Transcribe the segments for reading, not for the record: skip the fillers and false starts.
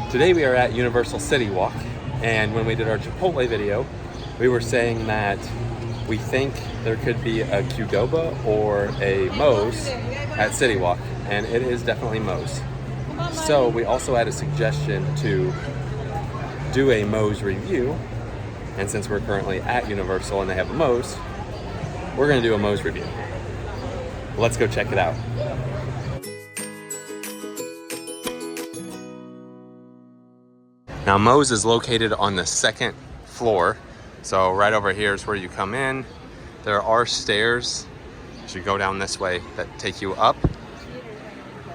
Today we are at Universal CityWalk, and when we did our Chipotle video, we were saying that we think there could be a Qdoba or a moes at CityWalk, and it is definitely moes. So we also had a suggestion to do a moes review, and since we're currently at Universal and they have a moes, we're going to do a moes review. Let's go check it out. Now moes is located on the second floor, so right over here is where you come in. There are stairs as you go down this way that take you up.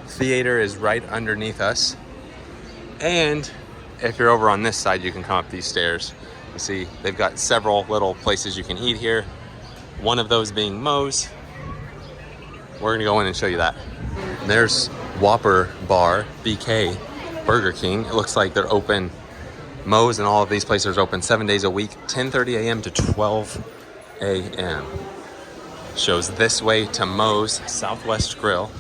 Theater is right underneath us, and if you're over on this side you can come up these stairs. You see they've got several little places you can eat here, one of those being moes. We're gonna go in and show you that. There's Whopper Bar, BK, Burger King. It looks like they're open. Moes and all of these places are open 7 days a week, 10:30 a.m. to 12 a.m. Shows this way to Moes Southwest Grill.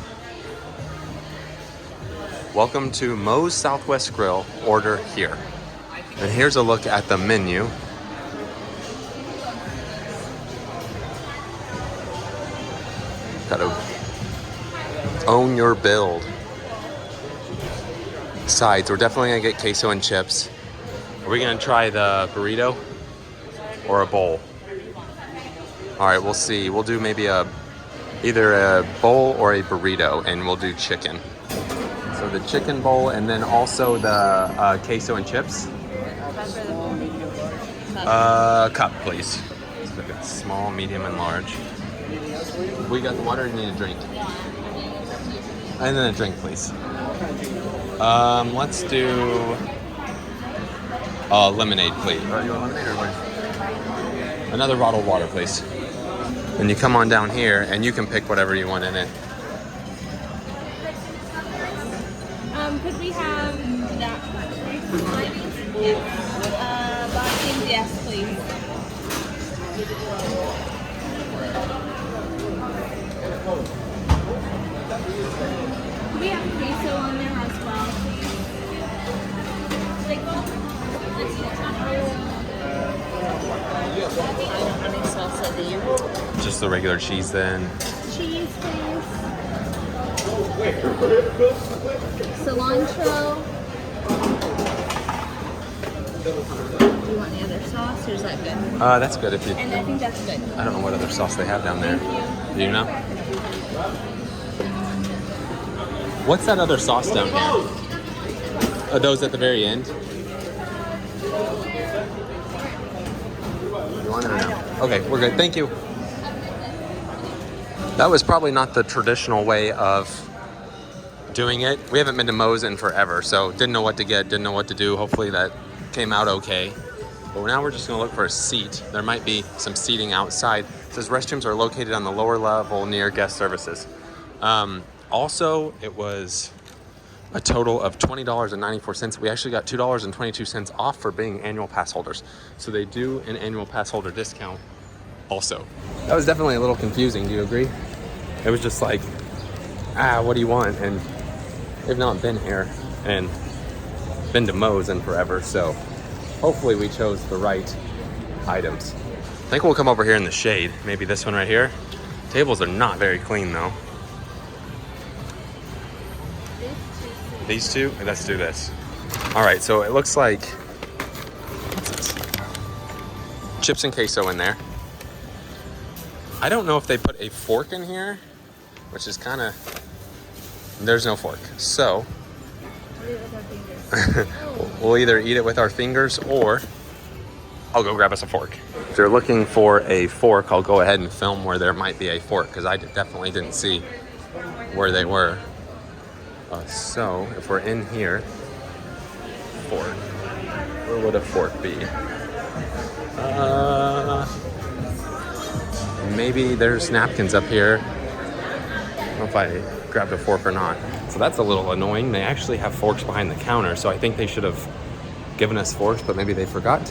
Welcome to Moes Southwest Grill, order here. And here's a look at the menu. Gotta own your build. Sides, we're definitely gonna get queso and chips. Are we gonna try the burrito or a bowl? All right, we'll see. We'll do maybe either a bowl or a burrito, and we'll do chicken. So the chicken bowl, and then also the queso and chips. Cup, please. So if it's small, medium, and large. We got the water, and you need a drink. And then a drink, please. Let's do lemonade, please. You want lemonade or what? Another bottled water, please. And you come on down here, and you can pick whatever you want in it. Could we have that? Boxings, yes, please. Could we have queso on there as well, please? Salsa, do you? Just the regular cheese, then. Cheese, please. Cilantro. Do you want any other sauce, or is that good? That's good if you. And I think that's good. I don't know what other sauce they have down there. Do you know? What's that other sauce down here? Are those at the very end? You want it or no? Okay, we're good. Thank you. That was probably not the traditional way of doing it. We haven't been to Moes in forever, so didn't know what to get, didn't know what to do. Hopefully that came out okay. But now we're just gonna look for a seat. There might be some seating outside. It says restrooms are located on the lower level near guest services. Also, it was a total of $20.94. We actually got $2.22 off for being annual pass holders. So they do an annual pass holder discount also. That was definitely a little confusing, do you agree? It was just like, what do you want? And they've not been here and been to Moes in forever, so hopefully we chose the right items. I think we'll come over here in the shade. Maybe this one right here. Tables are not very clean though. These two? Let's do this. All right, so it looks like, what's this? Chips and queso in there. I don't know if they put a fork in here, which is kind of, there's no fork. So, we'll either eat it with our fingers or I'll go grab us a fork. If you're looking for a fork, I'll go ahead and film where there might be a fork because I definitely didn't see where they were. So if we're in here, fork, where would a fork be? Maybe there's napkins up here. I don't know if I grabbed a fork or not. So that's a little annoying. They actually have forks behind the counter, so I think they should have given us forks, but maybe they forgot.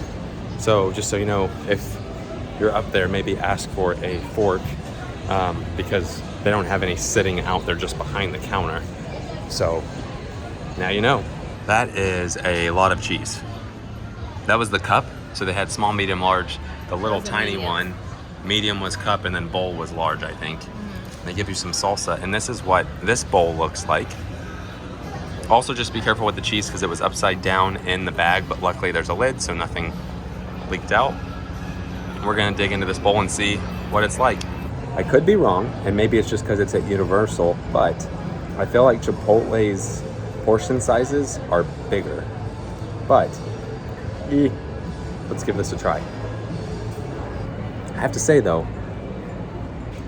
So just so you know, if you're up there, maybe ask for a fork because they don't have any sitting out there just behind the counter. So now you know. That is a lot of cheese. That was the cup. So they had small, medium, large. The little tiny one, medium was cup, and then bowl was large, I think. They give you some salsa, and this is what this bowl looks like. Also, just be careful with the cheese because it was upside down in the bag, but luckily there's a lid, so nothing leaked out. We're gonna dig into this bowl and see what it's like. I could be wrong, and maybe it's just because it's at Universal, but I feel like Chipotle's portion sizes are bigger. But, let's give this a try. I have to say though,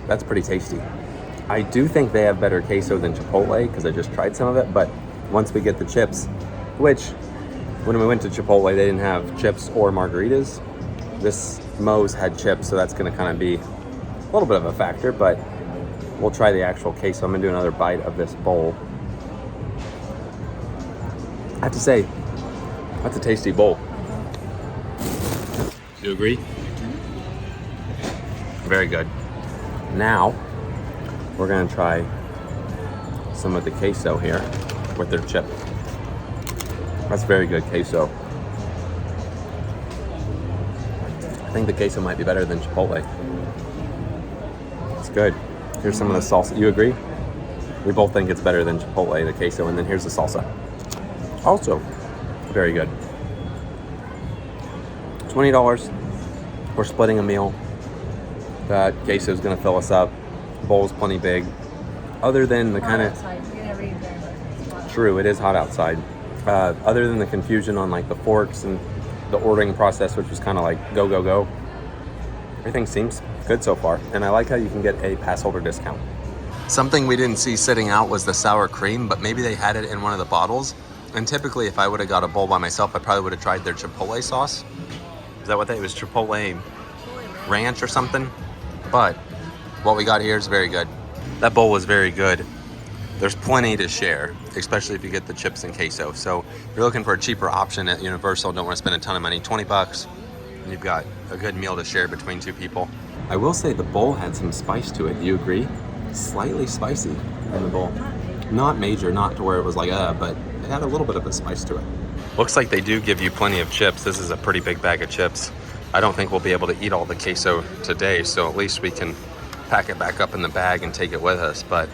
that's pretty tasty. I do think they have better queso than Chipotle because I just tried some of it, but once we get the chips, which when we went to Chipotle, they didn't have chips or margaritas. This Moe's had chips, so that's gonna kind of be a little bit of a factor, but we'll try the actual queso. I'm gonna do another bite of this bowl. I have to say, that's a tasty bowl. Do you agree? Very good. Now, we're gonna try some of the queso here with their chip. That's very good queso. I think the queso might be better than Chipotle. It's good. Here's some of the salsa. You agree? We both think it's better than Chipotle, the queso, and then here's the salsa. Also, very good. $20. We're splitting a meal. That queso is gonna fill us up. Bowl's plenty big. Other than the kind of true, it is hot outside. Other than the confusion on like the forks and the ordering process, which was kind of like go go go. Everything seems good so far, and I like how you can get a pass holder discount. Something we didn't see sitting out was the sour cream, but maybe they had it in one of the bottles. And typically, if I would have got a bowl by myself, I probably would have tried their Chipotle sauce. Is that what it was? Chipotle ranch or something? But what we got here is very good. That bowl was very good. There's plenty to share, especially if you get the chips and queso. So if you're looking for a cheaper option at Universal, don't want to spend a ton of money, 20 bucks, and you've got a good meal to share between two people. I will say the bowl had some spice to it. Do you agree? Slightly spicy in the bowl. Not major, not to where it was like, but it had a little bit of a spice to it. Looks like they do give you plenty of chips. This is a pretty big bag of chips. I don't think we'll be able to eat all the queso today, so at least we can pack it back up in the bag and take it with us. But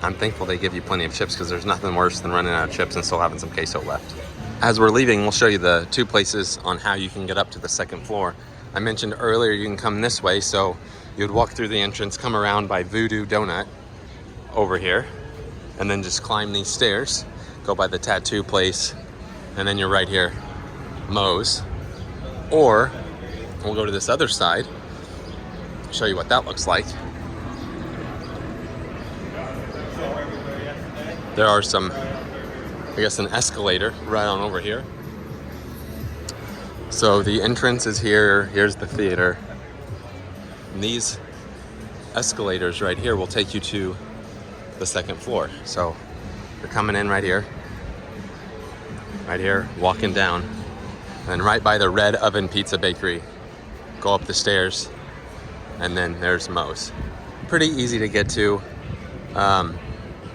I'm thankful they give you plenty of chips because there's nothing worse than running out of chips and still having some queso left. As we're leaving, we'll show you the two places on how you can get up to the second floor. I mentioned earlier you can come this way, so you'd walk through the entrance, come around by Voodoo Donut over here, and then just climb these stairs, go by the tattoo place, and then you're right here, Moe's. Or we'll go to this other side, show you what that looks like. There are some, I guess, an escalator right on over here. So the entrance is here, here's the theater. And these escalators right here will take you to the second floor. So you're coming in right here, walking down, and right by the Red Oven Pizza Bakery, go up the stairs, and then there's Moe's. Pretty easy to get to.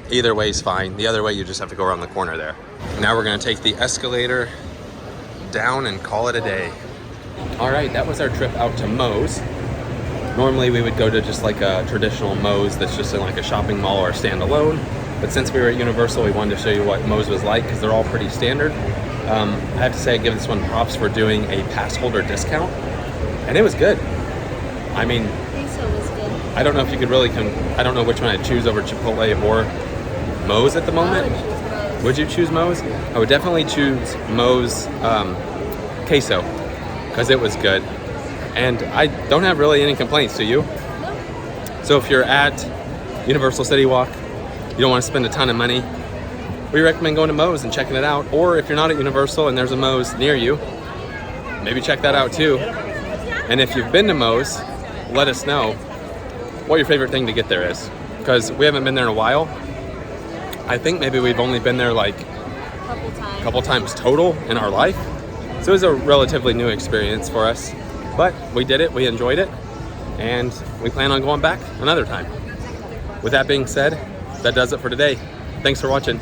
Either way is fine. The other way, you just have to go around the corner there. Now we're gonna take the escalator down and call it a day. All right, that was our trip out to Moe's. Normally we would go to just like a traditional Moe's that's just in like a shopping mall or standalone. But since we were at Universal, we wanted to show you what Moe's was like because they're all pretty standard. I have to say I give this one props for doing a pass holder discount. And it was good. I mean, Queso was good. I don't know if you could really, I don't know which one I'd choose over Chipotle or Moe's at the moment. Would you choose Moe's? I would definitely choose Moe's queso because it was good. And I don't have really any complaints, do you? No. So if you're at Universal CityWalk, you don't want to spend a ton of money, we recommend going to Moe's and checking it out. Or if you're not at Universal and there's a Moe's near you, maybe check that out too. And if you've been to Moe's, let us know what your favorite thing to get there is. Because we haven't been there in a while. I think maybe we've only been there like a couple times total in our life. So it was a relatively new experience for us. But we did it, we enjoyed it, and we plan on going back another time. With that being said, that does it for today. Thanks for watching.